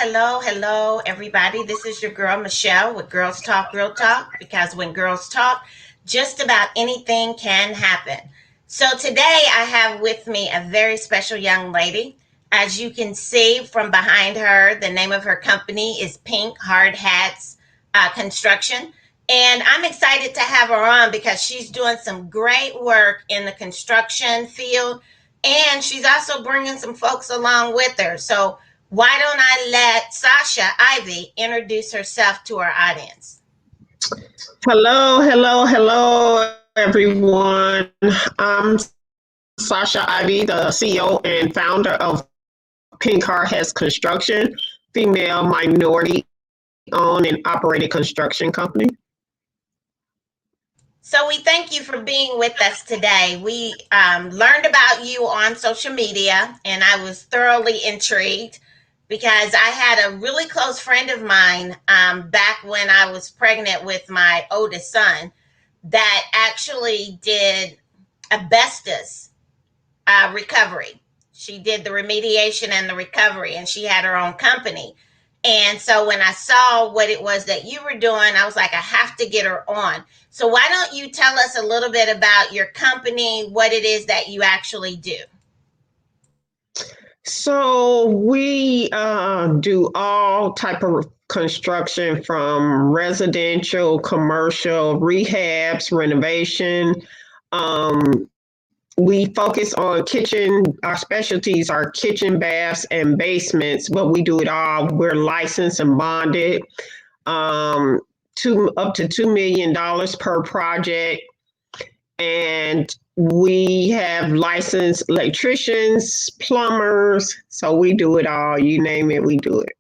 hello, everybody. This is your girl, Michelle, with Girls Talk, Real Talk, because when girls talk, just about anything can happen. So today I have with me a very special young lady. As you can see from behind her, the name of her company is Pink Hard Hats Construction. And I'm excited to have her on because she's doing some great work in the construction field. And she's also bringing some folks along with her. So why don't I let Sasha Ivy introduce herself to our audience? Hello, everyone. I'm Sasha Ivy, the CEO and founder of Pink Heart Has Construction, female minority owned and operated construction company. So we thank you for being with us today. We learned about you on social media, and I was thoroughly intrigued because I had a really close friend of mine back when I was pregnant with my oldest son that actually did asbestos recovery. She did the remediation and the recovery, and she had her own company. And so when I saw what it was that you were doing, I was like, I have to get her on. So why don't you tell us a little bit about your company, what it is that you actually do? So we do all type of construction from residential, commercial, rehabs, renovation. Um, we focus on kitchen. Our specialties are kitchen, baths, and basements, but we do it all. We're licensed and bonded. Up to $2 million per project, and we have licensed electricians, plumbers. So we do it all. You name it, we do it.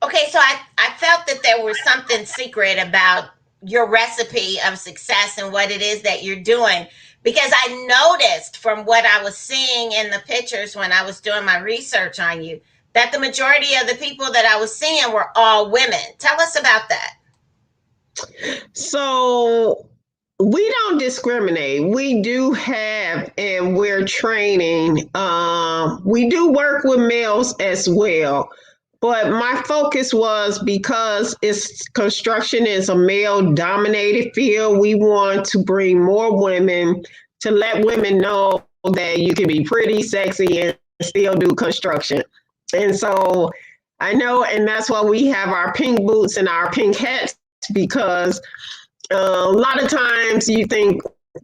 Okay, so I felt that there was something secret about your recipe of success and what it is that you're doing because I noticed from what I was seeing in the pictures when I was doing my research on you that the majority of the people that I was seeing were all women. Tell us about that. So we don't discriminate. We do have, and we're training. We do work with males as well. But my focus was because it's construction is a male dominated field. We want to bring more women to let women know that you can be pretty, sexy, and still do construction. And so I know, and that's why we have our pink boots and our pink hats because a lot of times you think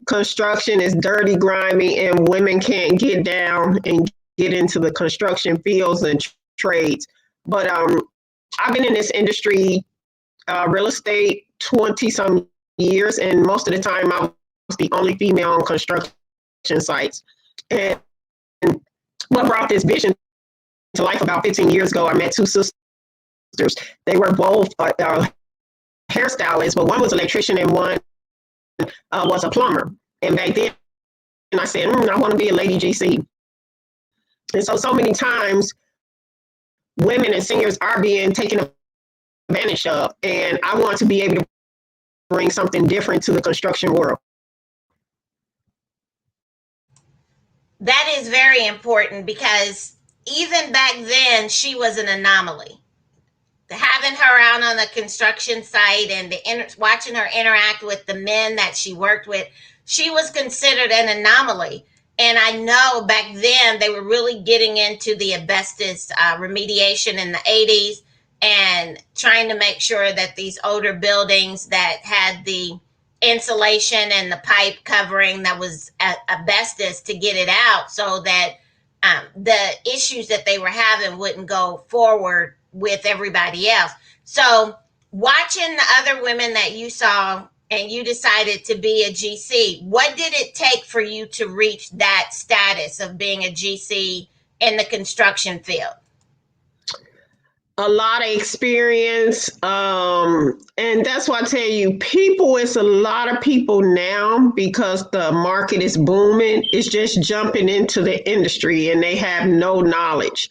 construction is dirty, grimy, and women can't get down and get into the construction fields and trades. But I've been in this industry, real estate, 20 some years, and most of the time I was the only female on construction sites. And what brought this vision to life about 15 years ago, I met two sisters. They were both hairstylists, but one was an electrician and one was a plumber. And back then, I said, I want to be a lady GC. And so many times, women and seniors are being taken advantage of, and I want to be able to bring something different to the construction world. That is very important because even back then, she was an anomaly. Having her out on the construction site and watching her interact with the men that she worked with, she was considered an anomaly. And I know back then they were really getting into the asbestos remediation in the 80s and trying to make sure that these older buildings that had the insulation and the pipe covering that was asbestos to get it out so that the issues that they were having wouldn't go forward with everybody else. So watching the other women that you saw and you decided to be a GC, what did it take for you to reach that status of being a GC in the construction field? A lot of experience. And that's why I tell you, it's a lot of people now because the market is booming. It's just jumping into the industry and they have no knowledge.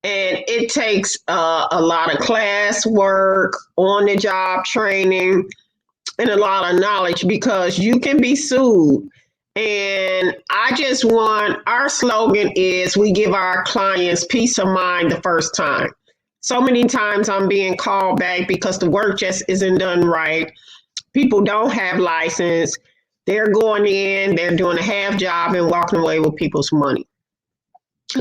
And it takes a lot of class work, on the job training, and a lot of knowledge because you can be sued. And our slogan is we give our clients peace of mind the first time. So many times I'm being called back because the work just isn't done right. People don't have license. They're going in, they're doing a half job and walking away with people's money.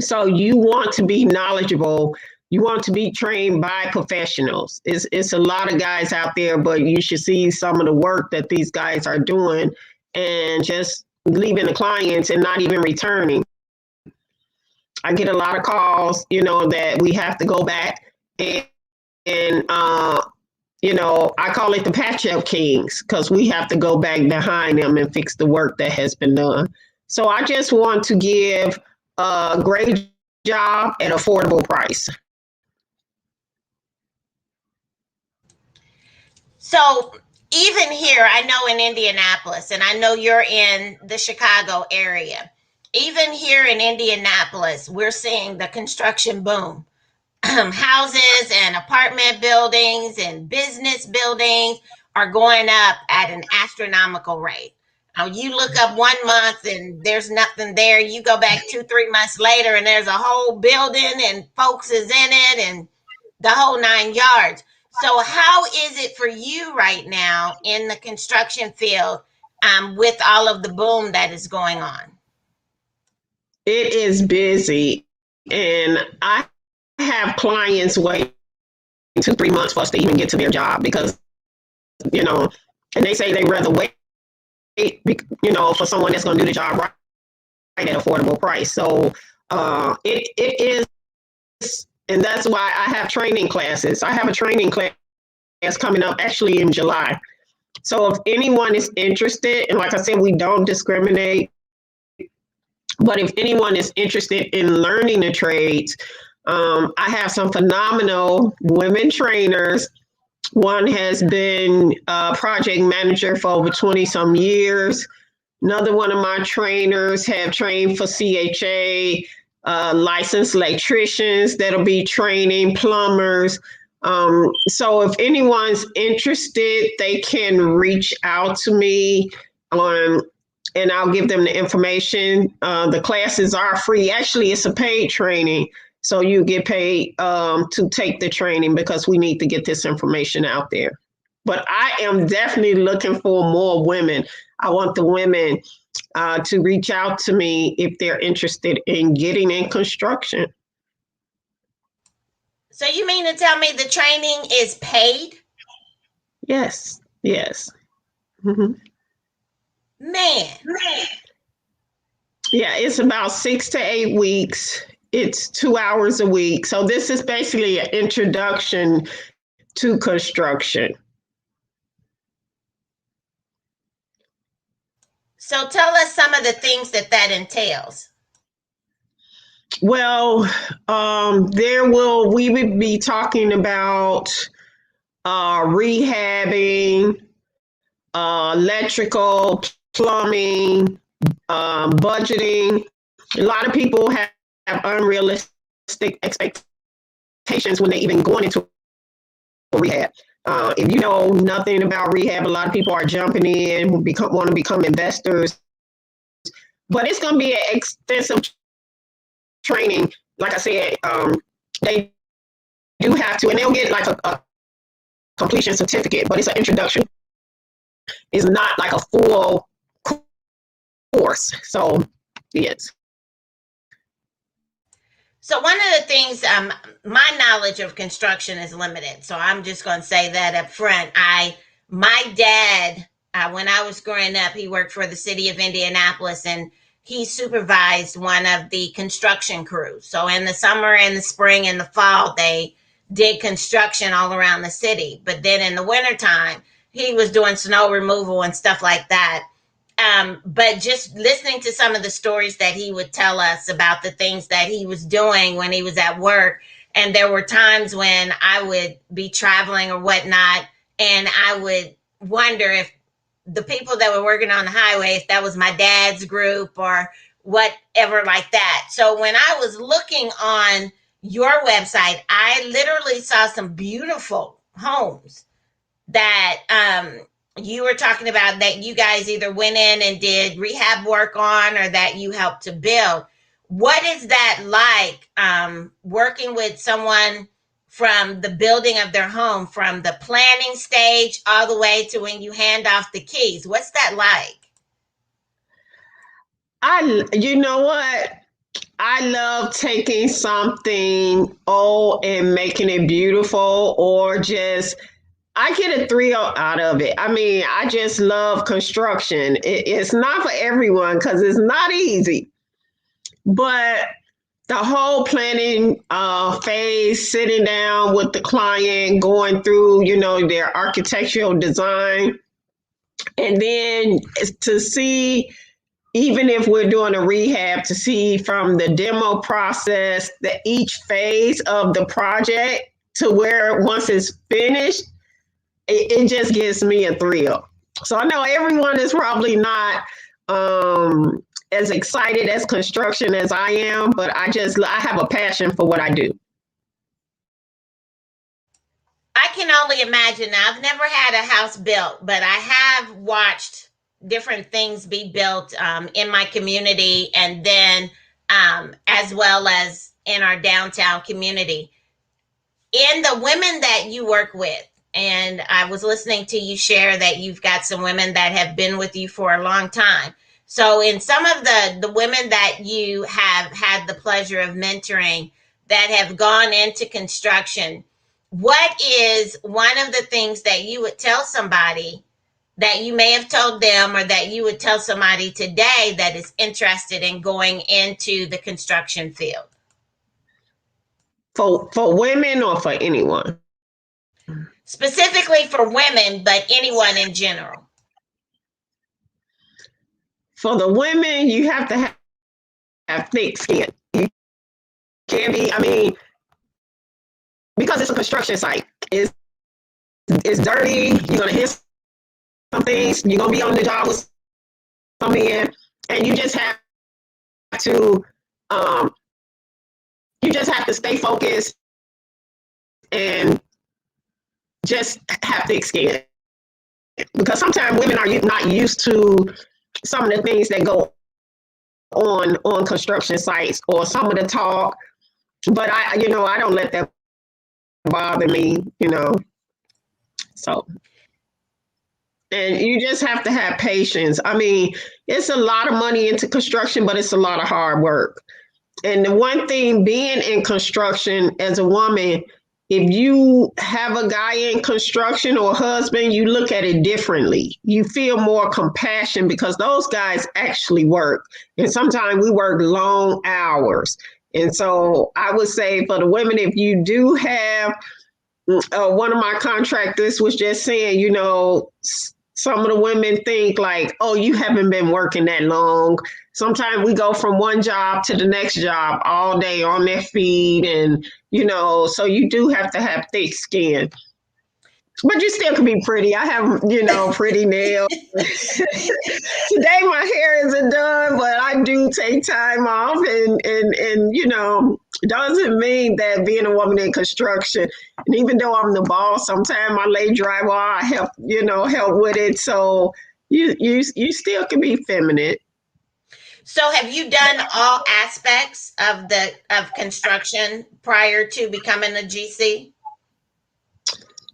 So you want to be knowledgeable. You want to be trained by professionals. It's a lot of guys out there, but you should see some of the work that these guys are doing and just leaving the clients and not even returning. I get a lot of calls, that we have to go back and I call it the patch up kings because we have to go back behind them and fix the work that has been done. So I just want to give a great job at affordable price. So even here, I know in Indianapolis, and I know you're in the Chicago area. Even here in Indianapolis, we're seeing the construction boom. Houses and apartment buildings and business buildings are going up at an astronomical rate. You look up one month and there's nothing there. You go back 2, 3 months later and there's a whole building and folks is in it and the whole 9 yards. So, how is it for you right now in the construction field with all of the boom that is going on? It is busy, and I have clients waiting 2, 3 months for us to even get to their job because, and they say they'd rather wait, for someone that's going to do the job right at affordable price. So it is, and that's why I have training classes. I have a training class coming up actually in July. So if anyone is interested, and like I said, we don't discriminate, but if anyone is interested in learning the trades, I have some phenomenal women trainers. One has been a project manager for over 20 some years. Another one of my trainers have trained for CHA, licensed electricians that'll be training plumbers. So if anyone's interested, they can reach out to me and I'll give them the information. The classes are free. Actually, it's a paid training. So you get paid to take the training because we need to get this information out there. But I am definitely looking for more women. I want the women to reach out to me if they're interested in getting in construction. So, you mean to tell me the training is paid? Yes, yes. Mm-hmm. Man. Yeah, it's about 6 to 8 weeks. It's 2 hours a week. So this is basically an introduction to construction. So tell us some of the things that entails. Well, we would be talking about rehabbing, electrical, plumbing, budgeting. A lot of people have unrealistic expectations when they even going into rehab. If you know nothing about rehab, a lot of people are jumping in, want to become investors. But it's going to be an extensive training. Like I said, they do have to, and they'll get like a completion certificate, but it's an introduction. It's not like a full course. So, yes. So one of the things, my knowledge of construction is limited. So I'm just going to say that up front. My dad, when I was growing up, he worked for the city of Indianapolis and he supervised one of the construction crews. So in the summer and the spring and the fall, they did construction all around the city. But then in the wintertime, he was doing snow removal and stuff like that. But just listening to some of the stories that he would tell us about the things that he was doing when he was at work. And there were times when I would be traveling or whatnot, and I would wonder if the people that were working on the highway, if that was my dad's group or whatever like that. So when I was looking on your website, I literally saw some beautiful homes that you were talking about that you guys either went in and did rehab work on or that you helped to build. What is that like working with someone from the building of their home, from the planning stage all the way to when you hand off the keys. What's that like? You know what? I love taking something old and making it beautiful, or just I get a thrill out of it. I mean, I just love construction. It's not for everyone because it's not easy, but the whole planning phase, sitting down with the client, going through, their architectural design, and then to see, even if we're doing a rehab, to see from the demo process that each phase of the project to where once it's finished, it just gives me a thrill. So I know everyone is probably not as excited as construction as I am, but I have a passion for what I do. I can only imagine. Now, I've never had a house built, but I have watched different things be built in my community, and then as well as in our downtown community. In the women that you work with, and I was listening to you share that you've got some women that have been with you for a long time. So in some of the women that you have had the pleasure of mentoring that have gone into construction, what is one of the things that you would tell somebody that you may have told them, or that you would tell somebody today that is interested in going into the construction field? For women or for anyone? Specifically for women, but anyone in general. For the women, you have to have thick skin. You can't be, I mean, because it's a construction site, it's dirty. You're gonna hit some things. You're gonna be on the job with some men, and to, um, you just have to stay focused and just have thick skin. Because sometimes women are not used to some of the things that go on construction sites, or some of the talk. But I don't let that bother me. So, and you just have to have patience. I mean, it's a lot of money into construction, but it's a lot of hard work. And the one thing, being in construction as a woman, if you have a guy in construction or husband, you look at it differently. You feel more compassion because those guys actually work. And sometimes we work long hours. And so I would say for the women, if you do have, one of my contractors was just saying, some of the women think like, oh, you haven't been working that long. Sometimes we go from one job to the next job all day on their feet. And, so you do have to have thick skin. But you still can be pretty. I have, pretty nails. Today my hair isn't done, but I do take time off, and doesn't mean that being a woman in construction, and even though I'm the boss, sometimes I lay drywall, I help with it. So you still can be feminine. So have you done all aspects of construction prior to becoming a GC?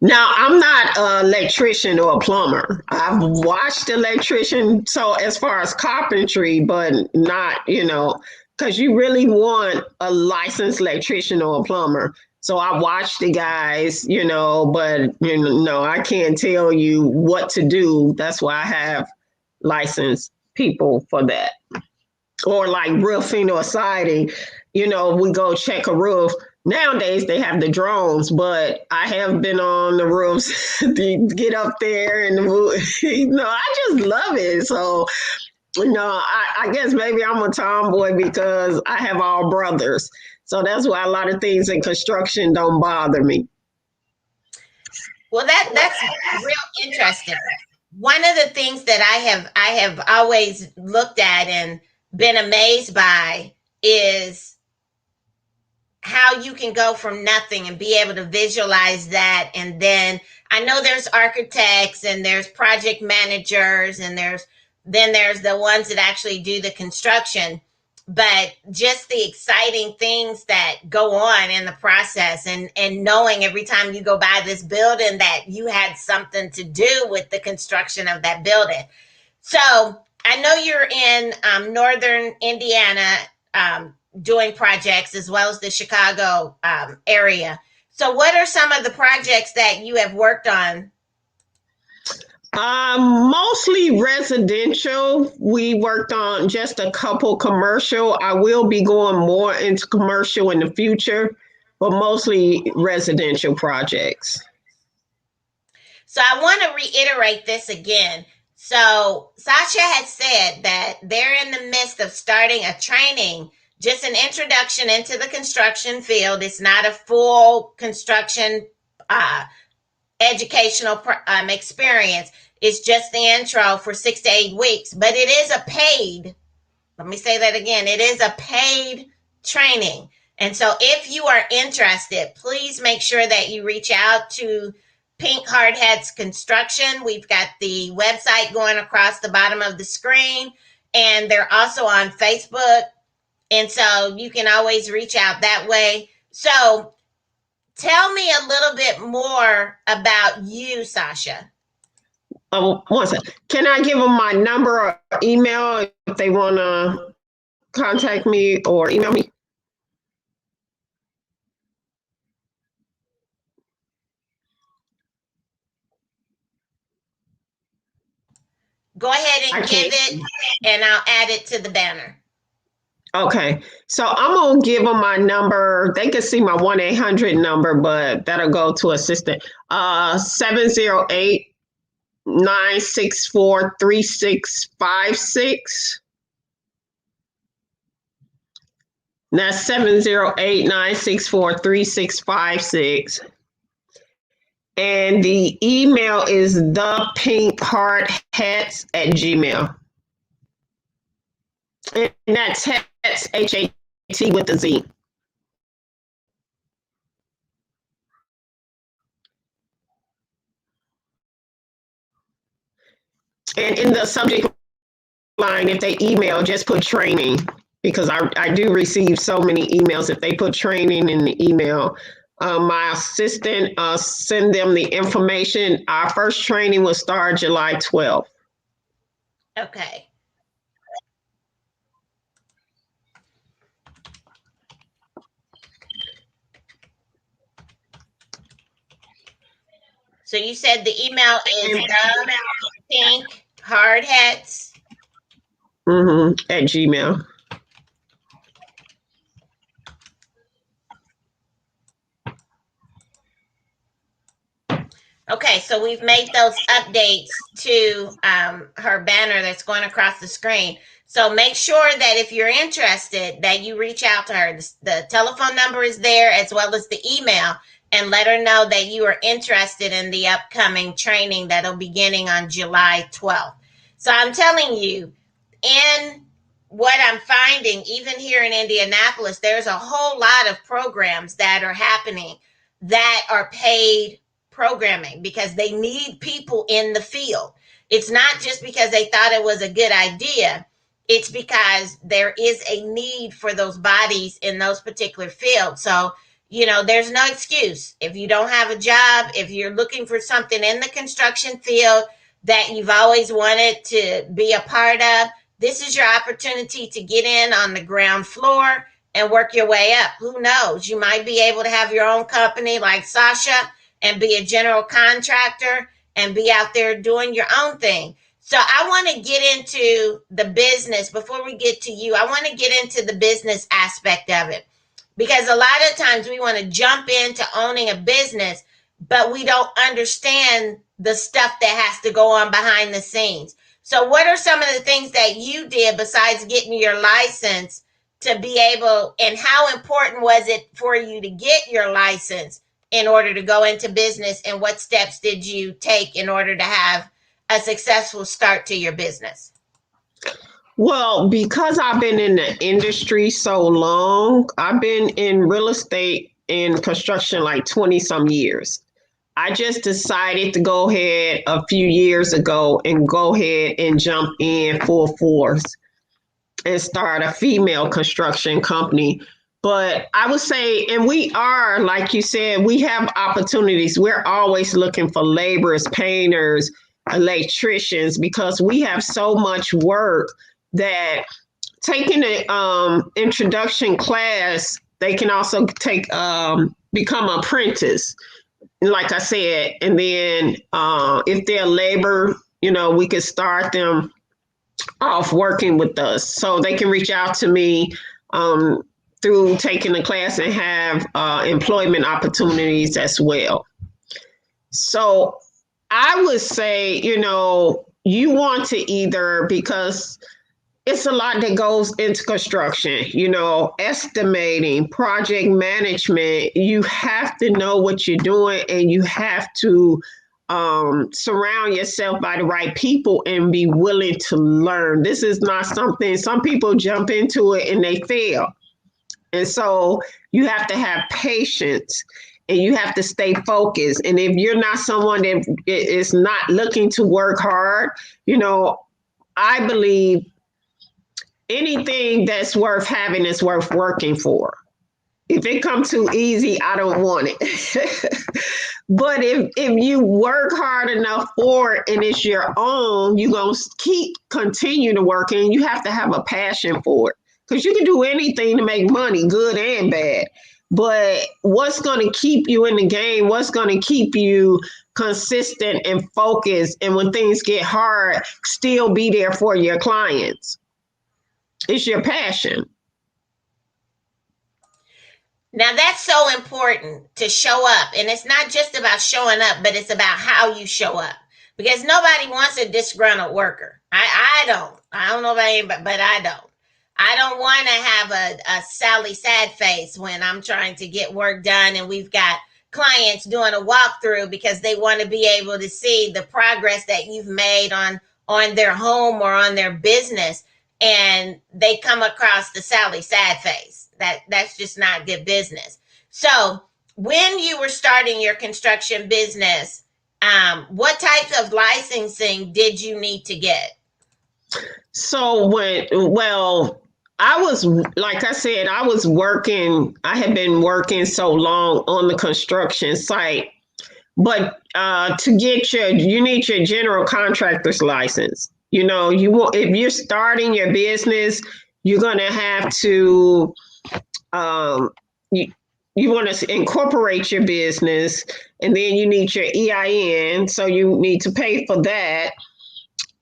Now, I'm not an electrician or a plumber. I've watched electrician, so as far as carpentry, but not, because you really want a licensed electrician or a plumber. So I watch the guys, but no, I can't tell you what to do. That's why I have licensed people for that. Or like roofing or siding, we go check a roof. Nowadays they have the drones, but I have been on the roofs to get up there and I just love it. So, I guess maybe I'm a tomboy because I have all brothers. So that's why a lot of things in construction don't bother me. Well, that's real interesting. One of the things that I have always looked at and been amazed by is how you can go from nothing and be able to visualize that. And then I know there's architects and there's project managers and there's the ones that actually do the construction. but just the exciting things that go on in the process, and knowing every time you go by this building that you had something to do with the construction of that building. So I know you're in northern Indiana, doing projects as well as the Chicago area. So what are some of the projects that you have worked on? Mostly residential. We worked on just a couple commercial. I will be going more into commercial in the future, but mostly residential projects. So I want to reiterate this again. So Sasha had said that they're in the midst of starting a training, just an introduction into the construction field. It's not a full construction uh, educational experience. It's just the intro for 6 to 8 weeks, but it is a paid, let me say that again, it is a paid training. And so if you are interested, please make sure that you reach out to Pink Hardheads Construction. We've got the website going across the bottom of the screen, and they're also on Facebook. And so you can always reach out that way. So tell me a little bit more about you, Sasha. One second. Can I give them my number or email if they want to contact me or email me? Go ahead I and give can't. it, and I'll add it to the banner. Okay, so I'm gonna give them my number. They can see my 1-800 number, but that'll go to assistant. 708-964-3656. That's 708-964-3656. And the email is thepinkhardhats@gmail. And that's Hatz, H-A-T with a Z. And in the subject line, if they email, just put training, because I do receive so many emails. If they put training in the email, my assistant send them the information. Our first training will start July 12th. Okay. So you said the email is pink hard hats. At Gmail. Okay, so we've made those updates to her banner that's going across the screen. So make sure that if you're interested, that you reach out to her. The telephone number is there, as well as the email, and let her know that you are interested in the upcoming training that'll be beginning on July 12th. So I'm telling you, in what I'm finding, even here in Indianapolis, there's a whole lot of programs that are happening that are paid programming because they need people in the field. It's not just because they thought it was a good idea. It's because there is a need for those bodies in those particular fields. So, there's no excuse. If you don't have a job, if you're looking for something in the construction field that you've always wanted to be a part of, this is your opportunity to get in on the ground floor and work your way up. Who knows? You might be able to have your own company like Sasha and be a general contractor and be out there doing your own thing. So I want to get into the business. Before we get to you, I want to get into the business aspect of it, because a lot of times we want to jump into owning a business, but we don't understand the stuff that has to go on behind the scenes. So what are some of the things that you did besides getting your license to be able, and how important was it for you to get your license in order to go into business, and what steps did you take in order to have a successful start to your business? Well, because I've been in the industry so long, I've been in real estate and construction like 20 some years. I just decided to go ahead a few years ago and go ahead and jump in full force. and start a female construction company. But I would say, and we are, like you said, we have opportunities. We're always looking for laborers, painters, electricians, because we have so much work that taking an introduction class, they can also take become apprentice, like I said, and then if they're labor, we could start them off working with us. So they can reach out to me um, through taking the class and have employment opportunities as well. So I would say, you want to either, because it's a lot that goes into construction, estimating, project management. You have to know what you're doing, and you have to surround yourself by the right people and be willing to learn. This is not something, some people jump into it and they fail. And so you have to have patience and you have to stay focused. And if you're not someone that is not looking to work hard, I believe anything that's worth having is worth working for. If it comes too easy, I don't want it. But if you work hard enough for it and it's your own, you're going to continue to work, and you have to have a passion for it, because you can do anything to make money, good and bad. But what's going to keep you in the game, what's going to keep you consistent and focused, and when things get hard, still be there for your clients? It's your passion. Now that's so important, to show up. And it's not just about showing up, but it's about how you show up. Because nobody wants a disgruntled worker. I don't. I don't know about anybody, but I don't. I don't want to have a Sally sad face when I'm trying to get work done and we've got clients doing a walkthrough because they want to be able to see the progress that you've made on their home or on their business, and they come across the Sally sad face. That's just not good business. So when you were starting your construction business, what types of licensing did you need to get? So I was, like I said, I had been working so long on the construction site, but you need your general contractor's license. If you're starting your business, you're going to have to, you want to incorporate your business, and then you need your EIN. So you need to pay for that.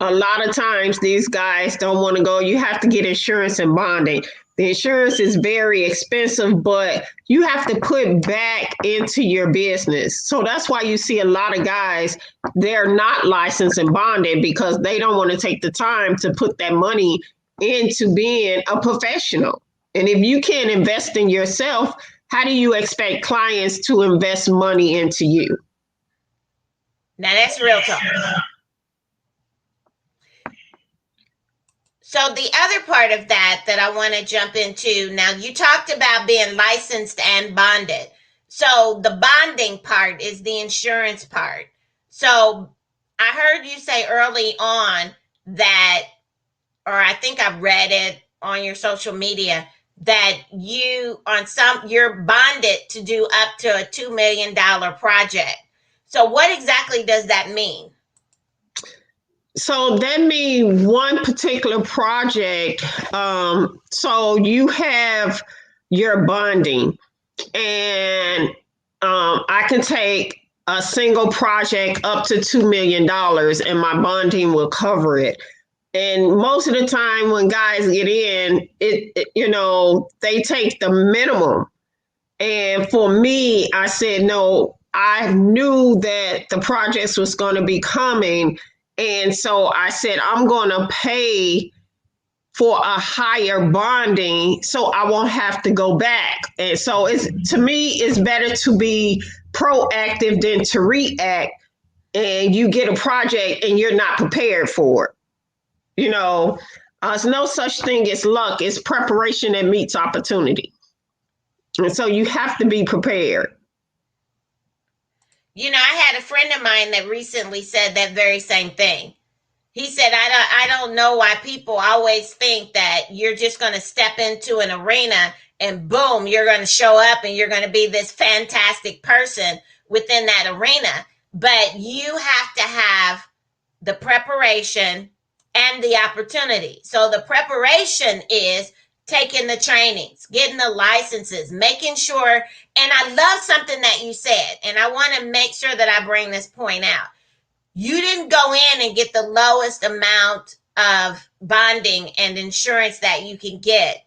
A lot of times these guys don't want to go. You have to get insurance and bonding. The insurance is very expensive, but you have to put back into your business. So that's why you see a lot of guys, they're not licensed and bonded, because they don't want to take the time to put that money into being a professional. And if you can't invest in yourself, how do you expect clients to invest money into you? Now that's real talk. So the other part of that I want to jump into, now you talked about being licensed and bonded. So the bonding part is the insurance part. So I heard you say early on that, or I think I read it on your social media, that you're bonded to do up to a $2 million project. So what exactly does that mean? So that means one particular project. So you have your bonding, and I can take a single project up to $2 million, and my bonding will cover it. And most of the time when guys get in, they take the minimum. And for me, I said, no, I knew that the projects was going to be coming. And so I said, I'm going to pay for a higher bonding so I won't have to go back. And so to me, it's better to be proactive than to react. And you get a project and you're not prepared for it. There's no such thing as luck. It's preparation that meets opportunity. And so you have to be prepared. I had a friend of mine that recently said that very same thing. He said, I don't know why people always think that you're just going to step into an arena and boom, you're going to show up and you're going to be this fantastic person within that arena. But you have to have the preparation and the opportunity. So the preparation is taking the trainings, getting the licenses, making sure. And I love something that you said, and I want to make sure that I bring this point out. You didn't go in and get the lowest amount of bonding and insurance that you can get.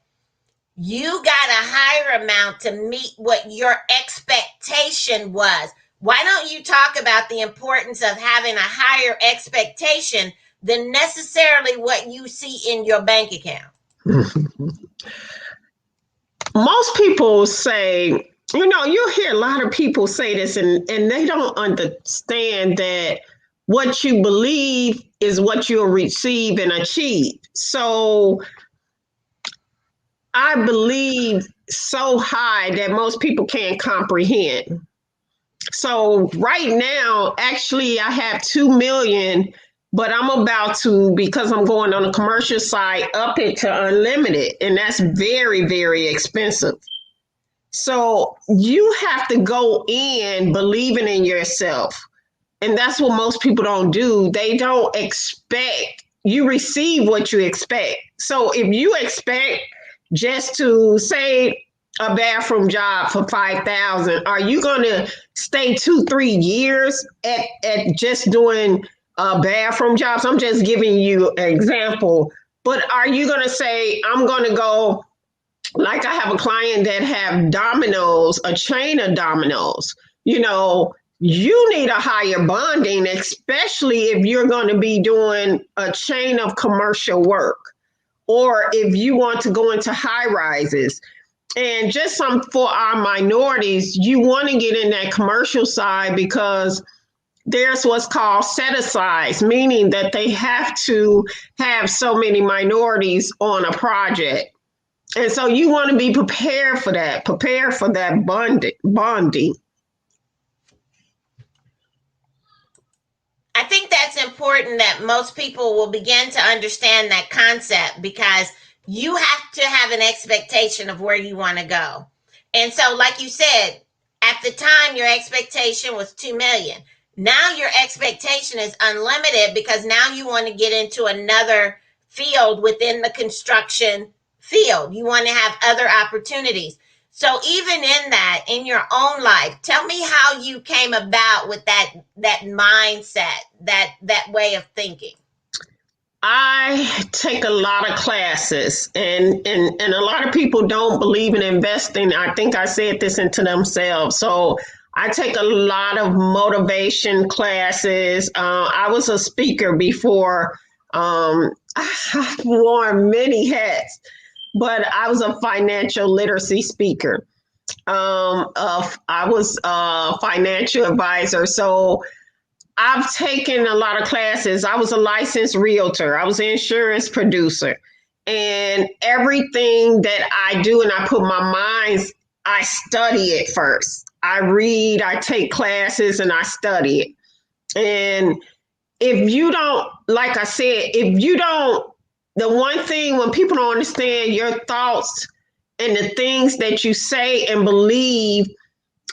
You got a higher amount to meet what your expectation was. Why don't you talk about the importance of having a higher expectation than necessarily what you see in your bank account? Most people say, you hear a lot of people say this, and they don't understand that what you believe is what you'll receive and achieve. So I believe so high that most people can't comprehend. So right now, actually, I have 2 million, but I'm about to, because I'm going on the commercial side, up it to unlimited, and that's very, very expensive. So you have to go in believing in yourself. And that's what most people don't do. They don't expect, you receive what you expect. So if you expect just to say a bathroom job for 5,000, are you going to stay 2, 3 years at just doing bathroom jobs? I'm just giving you an example. But are you going to say, I'm going to go, like I have a client that have Domino's, a chain of Domino's, you need a higher bonding, especially if you're going to be doing a chain of commercial work, or if you want to go into high rises. And just some for our minorities, you want to get in that commercial side because there's what's called set asides, meaning that they have to have so many minorities on a project. And so you want to be prepared for that, bonding. I think that's important that most people will begin to understand that concept, because you have to have an expectation of where you want to go. And so, like you said, at the time your expectation was 2 million. Now your expectation is unlimited because now you want to get into another field within the construction field. You want to have other opportunities. So even in that, in your own life, tell me how you came about with that mindset, that way of thinking. I take a lot of classes, and a lot of people don't believe in investing. I think I said this into themselves. So I take a lot of motivation classes. I was a speaker before. I've worn many hats, but I was a financial literacy speaker. I was a financial advisor. So I've taken a lot of classes. I was a licensed realtor. I was an insurance producer. And everything that I do and I put my mind, I study it first. I read, I take classes, and I study it. And if you don't, like I said, if you don't, the one thing when people don't understand your thoughts and the things that you say and believe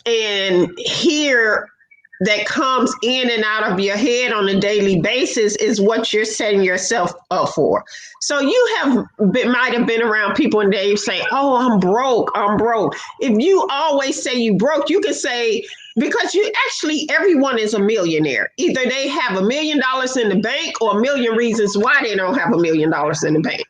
and hear that comes in and out of your head on a daily basis is what you're setting yourself up for. So you might have been around people and they say, "Oh, I'm broke. I'm broke." If you always say you broke, you can say, because everyone is a millionaire. Either they have $1 million in the bank or a million reasons why they don't have $1 million in the bank.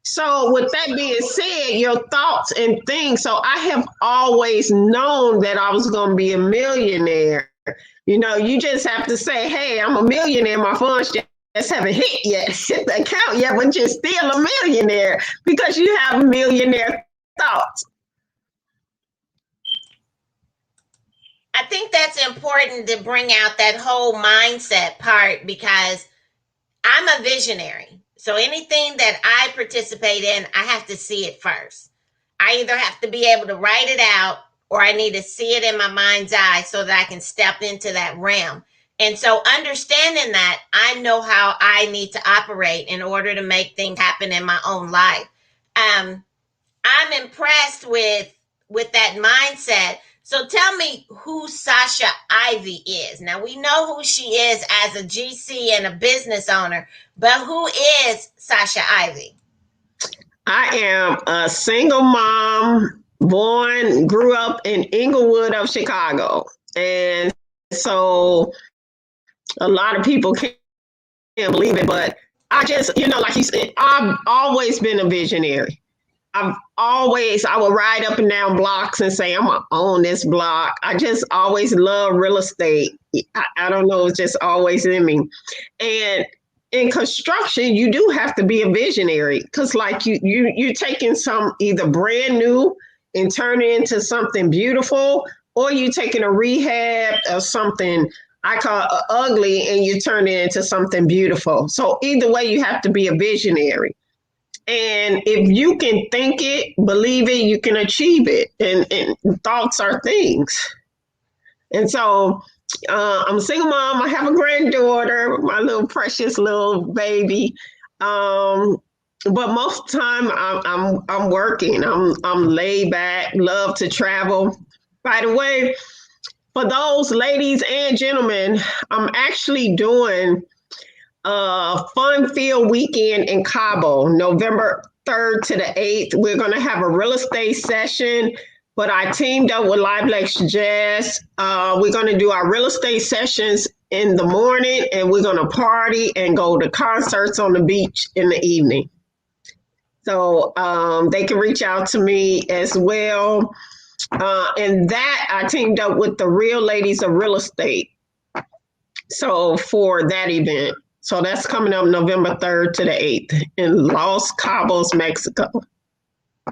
So with that being said, your thoughts and things. So I have always known that I was going to be a millionaire. You just have to say, "Hey, I'm a millionaire. My funds just haven't hit the account yet, but you're still a millionaire because you have millionaire thoughts." I think that's important to bring out that whole mindset part, because I'm a visionary. So anything that I participate in, I have to see it first. I either have to be able to write it out or I need to see it in my mind's eye so that I can step into that realm. And so, understanding that, I know how I need to operate in order to make things happen in my own life. Um, I'm impressed with that mindset. So tell me who Sasha Ivy is. Now we know who she is as a GC and a business owner, but who is Sasha Ivy? I am a single mom, grew up in Inglewood of Chicago. And so a lot of people can't believe it, but I just, like you said, I've always been a visionary. I would ride up and down blocks and say, I'm going to own this block. I just always love real estate. I don't know, it's just always in me. And in construction, you do have to be a visionary because like you're taking some either brand new and turning it into something beautiful, or you taking a rehab of something I call ugly and you turn it into something beautiful. So either way, you have to be a visionary. And if you can think it, believe it, you can achieve it. And thoughts are things. And so I'm a single mom. I have a granddaughter, my little precious little baby. But most of the time I'm working. I'm laid back, love to travel. By the way, for those ladies and gentlemen, I'm actually doing fun-filled weekend in Cabo, November 3rd to the 8th. We're going to have a real estate session, but I teamed up with Live Lex Jazz. We're going to do our real estate sessions in the morning, and we're going to party and go to concerts on the beach in the evening. So they can reach out to me as well. And that I teamed up with the Real Ladies of Real Estate. So for that event. So that's coming up November 3rd to the 8th in Los Cabos, Mexico.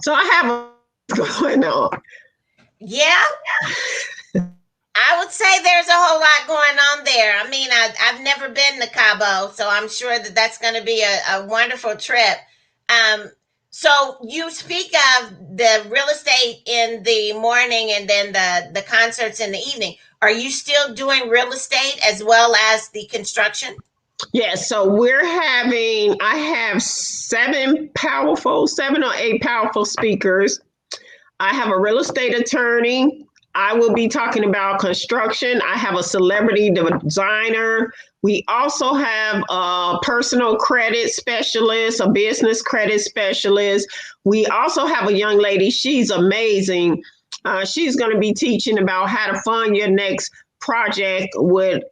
So I have a going on. Yeah. I would say there's a whole lot going on there. I mean, I've never been to Cabo, so I'm sure that that's going to be a wonderful trip. So you speak of the real estate in the morning and then the concerts in the evening. Are you still doing real estate as well as the construction? Yes, so I have 7 or 8 powerful speakers. I have a real estate attorney. I will be talking about construction. I have a celebrity designer. We also have a personal credit specialist, a business credit specialist. We also have a young lady. She's amazing. She's going to be teaching about how to fund your next project with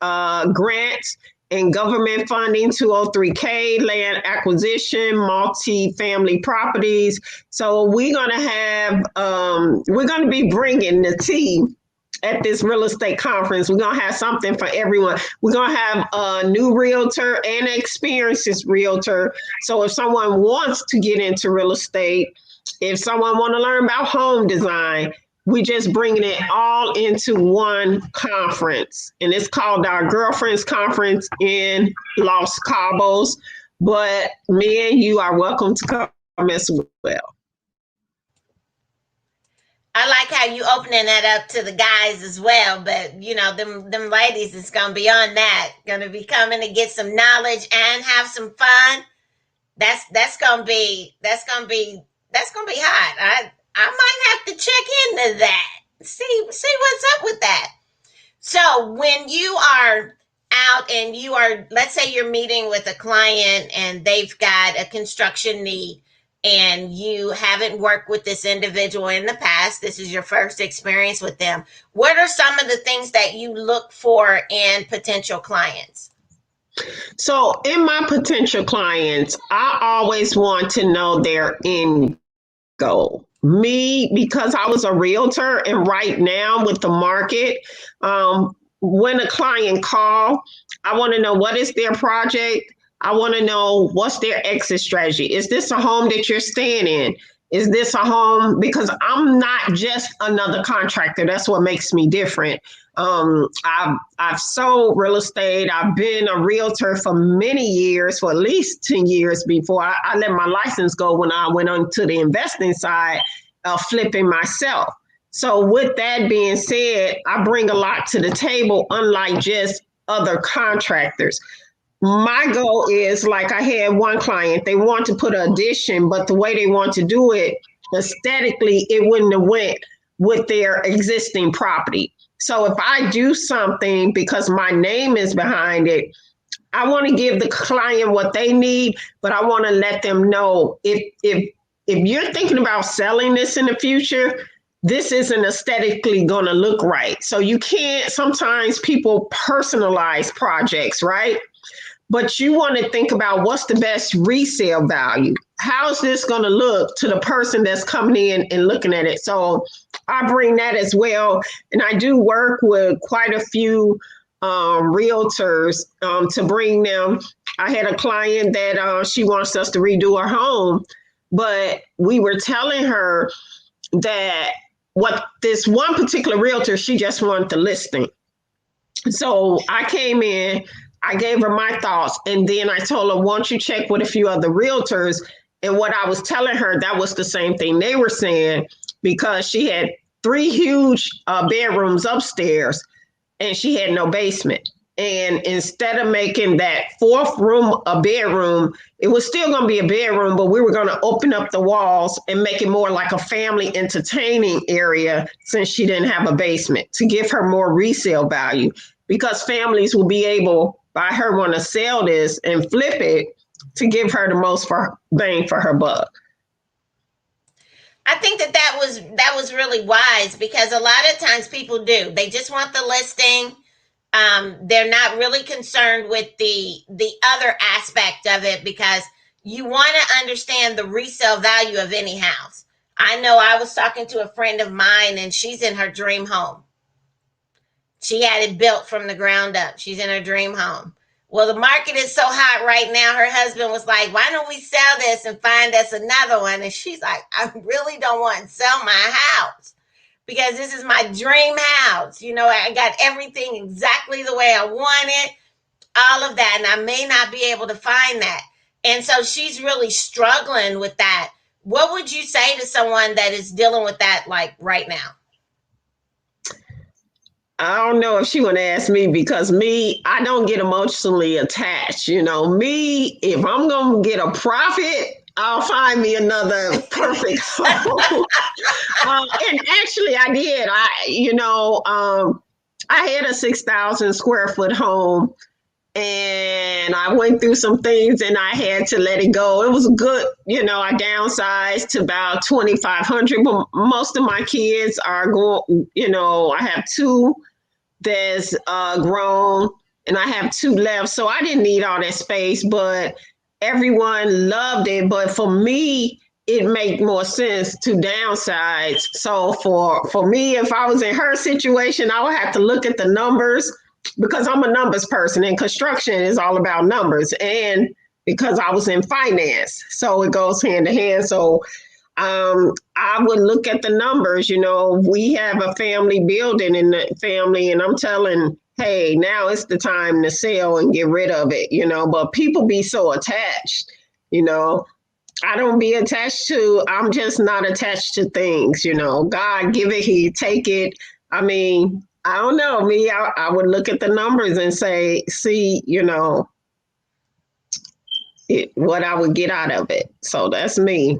grants and government funding, 203K, land acquisition, multi-family properties. So we're going to be bringing the team at this real estate conference. We're going to have something for everyone. We're going to have a new realtor and an experienced realtor. So if someone wants to get into real estate, if someone want to learn about home design, we just bringing it all into one conference. And it's called our Girlfriends Conference in Los Cabos. But me and you are welcome to come as well. I like how you opening that up to the guys as well, but them ladies is gonna be on that, gonna be coming to get some knowledge and have some fun. That's gonna be hot. I might have to check into that. See what's up with that. So when you are out and you are, let's say you're meeting with a client and they've got a construction need and you haven't worked with this individual in the past, this is your first experience with them. What are some of the things that you look for in potential clients? So in my potential clients, I always want to know their end goal. Me, because I was a realtor, and right now with the market, when a client call, I want to know what is their project. I want to know what's their exit strategy. Is this a home that you're staying in? Is this a home? Because I'm not just another contractor. That's what makes me different. I've sold real estate. I've been a realtor for many years, for at least 10 years before I let my license go when I went on to the investing side of flipping myself. So with that being said, I bring a lot to the table, unlike just other contractors. My goal is, like, I had one client, they want to put an addition, but the way they want to do it, aesthetically, it wouldn't have went with their existing property. So if I do something because my name is behind it, I want to give the client what they need, but I want to let them know, if you're thinking about selling this in the future, this isn't aesthetically going to look right. So you can't, sometimes people personalize projects, right? But you want to think about what's the best resale value. How's this going to look to the person that's coming in and looking at it? So I bring that as well. And I do work with quite a few realtors to bring them. I had a client that she wants us to redo her home, but we were telling her that what this one particular realtor, she just wanted the listing. So I came in, I gave her my thoughts, and then I told her, why don't you check with a few other realtors? And what I was telling her, that was the same thing they were saying, because she had 3 huge bedrooms upstairs and she had no basement. And instead of making that 4th room a bedroom, it was still going to be a bedroom, but we were going to open up the walls and make it more like a family entertaining area, since she didn't have a basement, to give her more resale value, because families will be able, by her want to sell this and flip it, to give her the most for bang for her buck. I think that was really wise, because a lot of times people do. They just want the listing. They're not really concerned with the other aspect of it, because you want to understand the resale value of any house. I know I was talking to a friend of mine, and she's in her dream home. She had it built from the ground up. She's in her dream home. Well, the market is so hot right now. Her husband was like, why don't we sell this and find us another one? And she's like, I really don't want to sell my house, because this is my dream house. You know, I got everything exactly the way I want it, all of that, and I may not be able to find that. And so she's really struggling with that. What would you say to someone that is dealing with that, like, right now? I don't know if she want to ask me, because me, I don't get emotionally attached. You know, me, if I'm going to get a profit, I'll find me another perfect home. And actually, I did. I had a 6,000 square foot home, and I went through some things and I had to let it go. It was good. I downsized to about 2,500, but most of my kids are going, I have 2 that's grown, and I have 2 left. So I didn't need all that space, but everyone loved it. But for me, it made more sense to downsize. So for me, if I was in her situation, I would have to look at the numbers, because I'm a numbers person, and construction is all about numbers. And because I was in finance, so it goes hand to hand. So I would look at the numbers. We have a family building in the family, and I'm telling, hey, now it's the time to sell and get rid of it, but people be so attached. I don't be attached to, I'm just not attached to things. God give it, he take it. I mean, I don't know, me, I would look at the numbers and say, see, what I would get out of it. So that's me.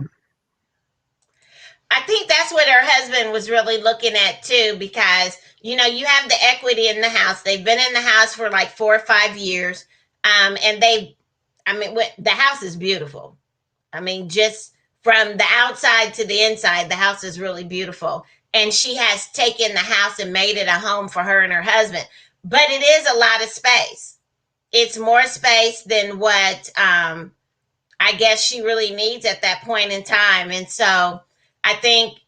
I think that's what her husband was really looking at too, because you have the equity in the house. They've been in the house for like 4 or 5 years, and the house is beautiful. I mean, just from the outside to the inside, the house is really beautiful. And she has taken the house and made it a home for her and her husband. But it is a lot of space. It's more space than what I guess she really needs at that point in time. And so I think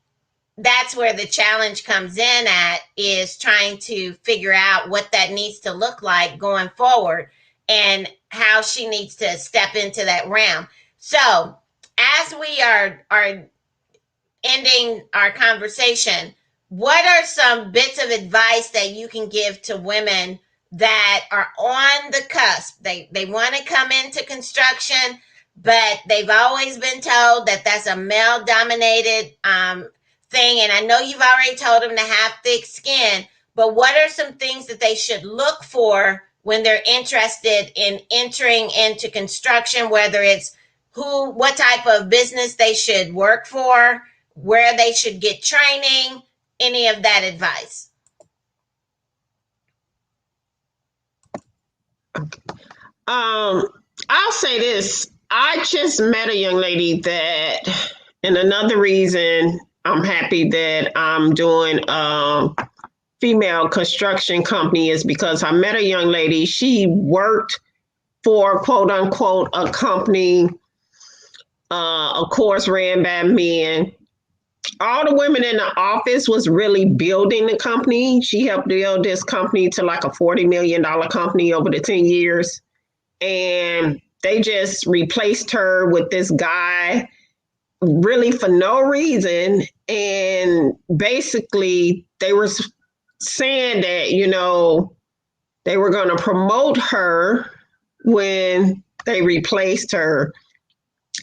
that's where the challenge comes in at, is trying to figure out what that needs to look like going forward, and how she needs to step into that realm. So as we are ending our conversation, what are some bits of advice that you can give to women that are on the cusp? They want to come into construction, but they've always been told that that's a male dominated thing. And I know you've already told them to have thick skin, but what are some things that they should look for when they're interested in entering into construction, whether it's what type of business they should work for, where they should get training, any of that advice? I'll say this. I just met a young lady that, and another reason I'm happy that I'm doing female construction company is because I met a young lady. She worked for quote unquote a company, of course, ran by men. All the women in the office was really building the company. She helped build this company to like a $40 million company over the 10 years. And they just replaced her with this guy really for no reason. And basically they were saying that, they were going to promote her when they replaced her.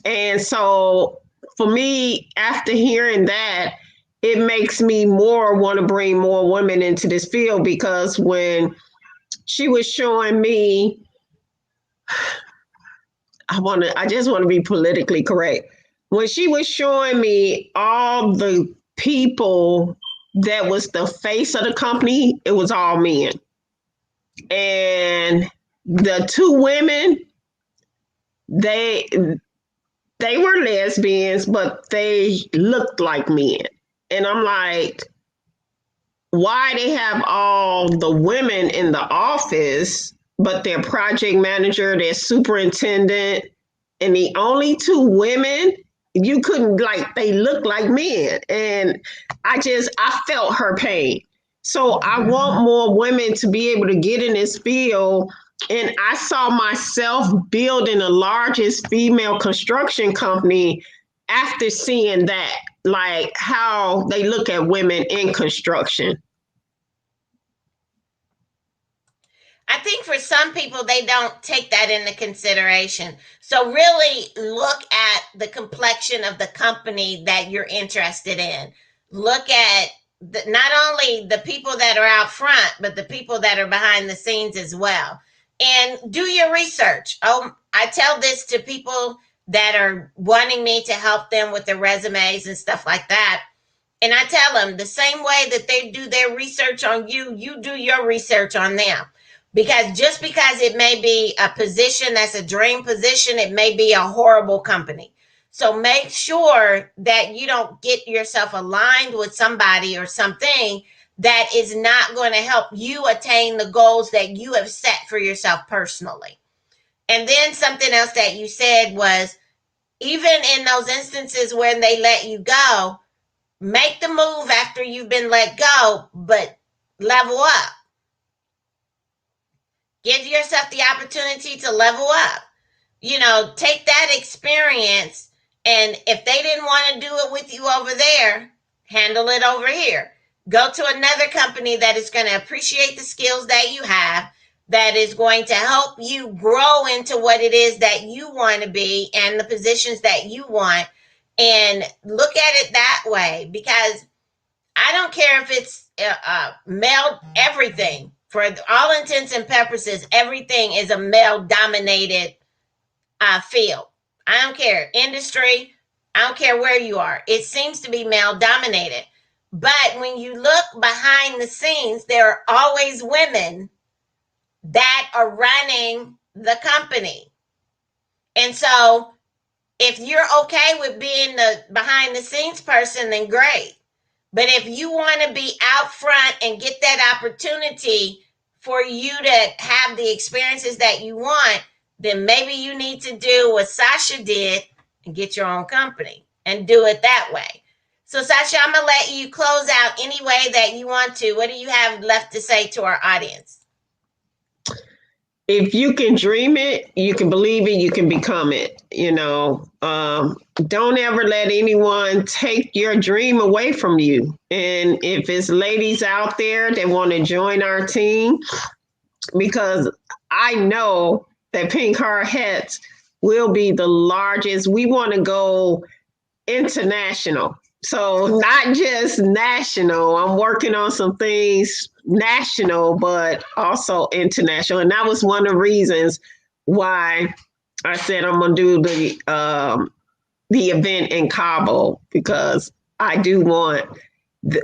And so for me, after hearing that, it makes me more want to bring more women into this field, because when she was showing me, I just want to be politically correct. When she was showing me all the people that was the face of the company, it was all men. And the two women, they were lesbians, but they looked like men. And I'm like, why they have all the women in the office, but their project manager, their superintendent, and the only two women, you couldn't, like, they look like men. And I felt her pain. So I want more women to be able to get in this field. And I saw myself building the largest female construction company after seeing that, like how they look at women in construction. I think for some people, they don't take that into consideration. So really look at the complexion of the company that you're interested in. Look at not only the people that are out front, but the people that are behind the scenes as well. And do your research. I tell this to people that are wanting me to help them with their resumes and stuff like that. And I tell them the same way that they do their research on you, you do your research on them. Because just because it may be a position that's a dream position, it may be a horrible company. So make sure that you don't get yourself aligned with somebody or something that is not going to help you attain the goals that you have set for yourself personally. And then something else that you said was, even in those instances when they let you go, make the move after you've been let go, but level up. Give yourself the opportunity to level up. Take that experience, and if they didn't want to do it with you over there, handle it over here. Go to another company that is going to appreciate the skills that you have, that is going to help you grow into what it is that you want to be and the positions that you want, and look at it that way. Because I don't care if it's male, everything. For all intents and purposes, everything is a male-dominated field. I don't care. Industry, I don't care where you are. It seems to be male-dominated. But when you look behind the scenes, there are always women that are running the company. And so if you're okay with being the behind-the-scenes person, then great. But if you want to be out front and get that opportunity for you to have the experiences that you want, then maybe you need to do what Sasha did and get your own company and do it that way. So Sasha, I'm going to let you close out any way that you want to. What do you have left to say to our audience? If you can dream it, you can believe it, you can become it. Don't ever let anyone take your dream away from you. And if it's ladies out there that want to join our team, because I know that Pink Heart Hatz will be the largest. We want to go international. So not just national. I'm working on some things national, but also international. And that was one of the reasons why I said I'm gonna do the event in Cabo, because I do want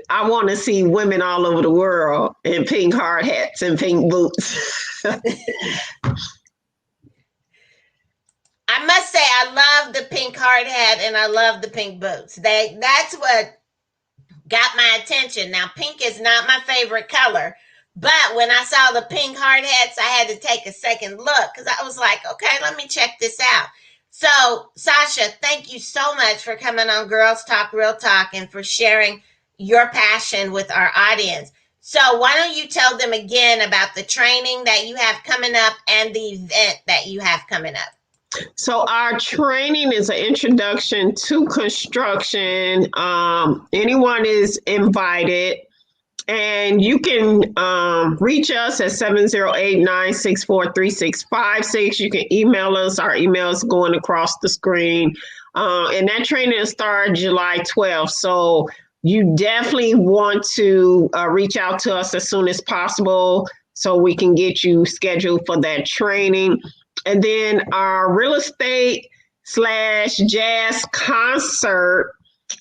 I want to see women all over the world in pink hard hats and pink boots. I must say, I love the pink hard hat and I love the pink boots. That's what got my attention. Now, pink is not my favorite color, but when I saw the pink hard hats, I had to take a second look because I was like, okay, let me check this out. So, Sasha, thank you so much for coming on Girls Talk Real Talk and for sharing your passion with our audience. So, why don't you tell them again about the training that you have coming up and the event that you have coming up? So our training is an introduction to construction. Anyone is invited. And you can reach us at 708-964-3656. You can email us. Our email is going across the screen. And that training starts July 12th. So you definitely want to reach out to us as soon as possible so we can get you scheduled for that training. And then our real estate / jazz concert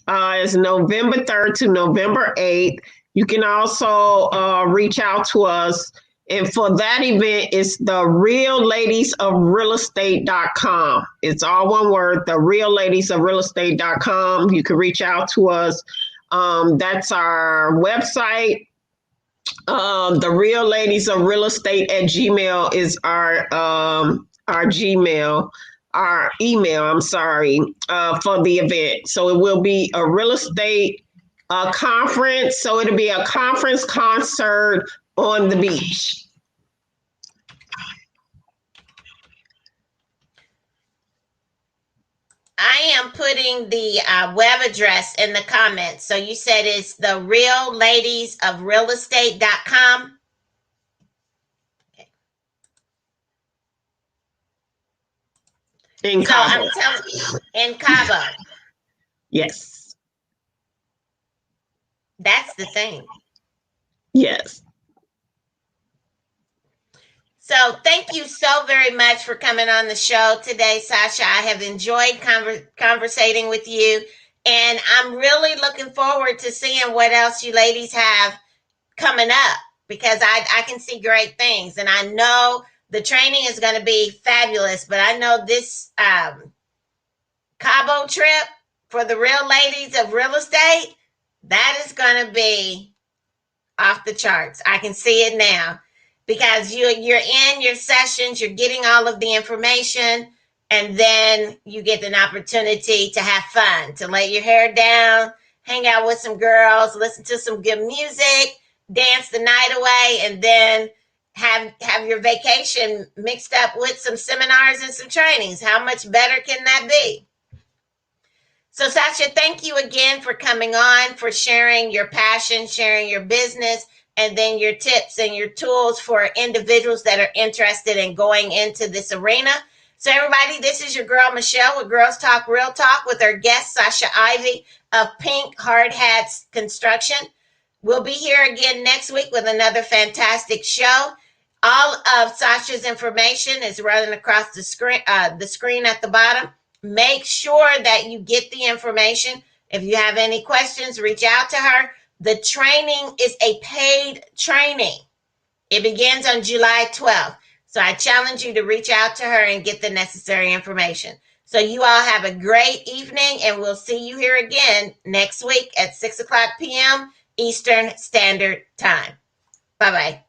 is November 3rd to November 8th. You can also reach out to us. And for that event, it's the Real Ladies of Realestate.com. It's all one word, the Real Ladies of Realestate.com. You can reach out to us. That's our website. The Real Ladies of Real Estate at Gmail is our Gmail, our email, I'm sorry, for the event. So it will be a real estate conference. So it'll be a conference concert on the beach. I am putting the web address in the comments. So you said it's the Real Ladies of Realestate.com. Okay. In so Cabo. I'm telling you, in Cabo. Yes. That's the thing. Yes. So thank you so very much for coming on the show today, Sasha. I have enjoyed conversating with you, and I'm really looking forward to seeing what else you ladies have coming up, because I can see great things, and I know the training is going to be fabulous, but I know this Cabo trip for the Real Ladies of Real Estate, that is going to be off the charts. I can see it now. Because you're in your sessions, you're getting all of the information, and then you get an opportunity to have fun, to lay your hair down, hang out with some girls, listen to some good music, dance the night away, and then have your vacation mixed up with some seminars and some trainings. How much better can that be? So, Sasha, thank you again for coming on, for sharing your passion, sharing your business, and then your tips and your tools for individuals that are interested in going into this arena. So, everybody, this is your girl, Michelle, with Girls Talk Real Talk, with our guest, Sasha Ivy of Pink Hard Hats Construction. We'll be here again next week with another fantastic show. All of Sasha's information is running across the screen at the bottom. Make sure that you get the information. If you have any questions, reach out to her. The training is a paid training. It begins on July 12th. So I challenge you to reach out to her and get the necessary information. So you all have a great evening, and we'll see you here again next week at 6 o'clock p.m. Eastern Standard Time. Bye-bye.